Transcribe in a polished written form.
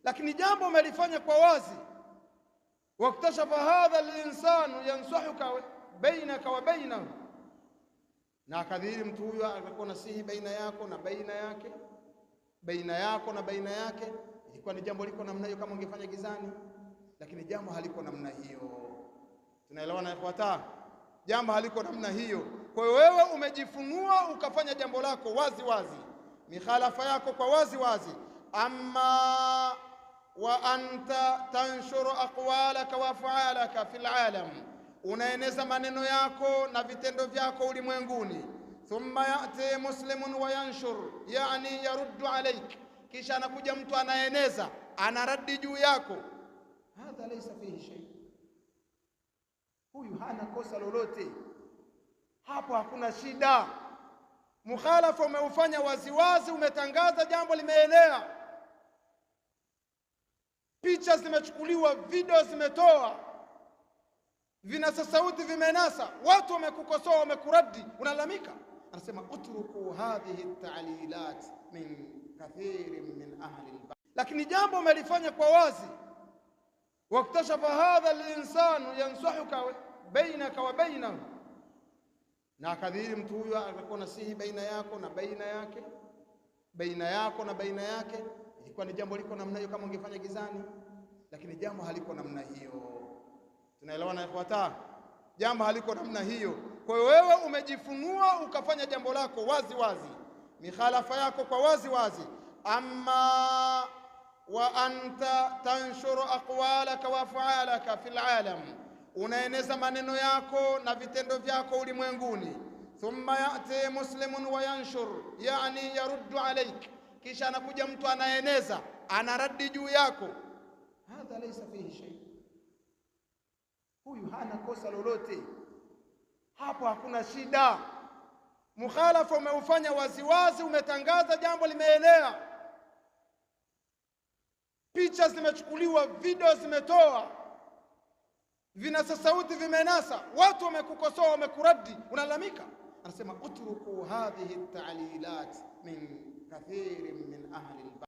lakini jambo umelifanya kwa wazi. Waktashafa hadha al-insanu yansahuka bainaka wa bainahu, na akadhihiri mtu huyo alikuwa nasihi baina yako na baina yake, baina yako na baina yake. Ilikuwa ni jambo liko namna hiyo kama ungefanya gizani, lakini jambo haliko namna hiyo. Tunaelewana ikhwata? Jambo haliko namna hiyo. Kwa hiyo wewe umejifunua ukafanya jambo lako wazi wazi, mikhalafa yako kwa wazi wazi. Amma wa anta tanshuru aqwalaka wa af'alaka fil alam, unaeneza maneno yako na vitendo vyako ulimwenguni. Thumma ya'ti muslimun wa yanshur, yani yaruddu alayk, kisha anakuja mtu anaeneza anaradi juu yako. Hadha laysa fihi shay, huyu hana kosa lolote hapo, hakuna shida. Mukhalafa umeufanya waziwazi, umetangaza jambo limeenea, picha zimechukuliwa, video zimetoa, vinasa sauti vimenasa, watu wamekukosoa, wamekuradi, unalalamika. Anasema utruku hadhihi at-ta'lilat min kathirin min ahli al-ba'd, lakini jambo umelifanya kwa wazi. Waktashafa hadha al-insanu yansahuka bainaka wa bainahu, na akadhihiri mtu huyo alikuwa nasihi baina yako na baina yake, baina yako na baina yake. Ilikuwa ni jambo liko namna hiyo kama ungefanya gizani, lakini jambo haliko namna hiyo. Tunaelewana ikhwata? Jambo haliko namna hiyo. Kwa hiyo wewe umejifunua ukafanya jambo lako wazi wazi, mikhalafa yako kwa wazi wazi. Amma wa anta tanshuru aqwalaka wa af'alaka fil alam, unaeneza maneno yako na vitendo vyako ulimwenguni. Thumma ya'ti muslimun wa yanshur, yani yaruddu alayk, kisha anakuja mtu anaeneza anaradi juu yako. Hadha laysa fihi shay, huyu hana kosa lolote hapo, hakuna shida. Mukhalafa umeufanya waziwazi, umetangaza jambo limeenea, picha zimechukuliwa, video zimetoa, vinasa sauti vimenasa, watu wamekukosoa, wamekuradi, unalalamika. Anasema utruku hadhihi at-ta'lilat min kathirin min ahli al-ba'd.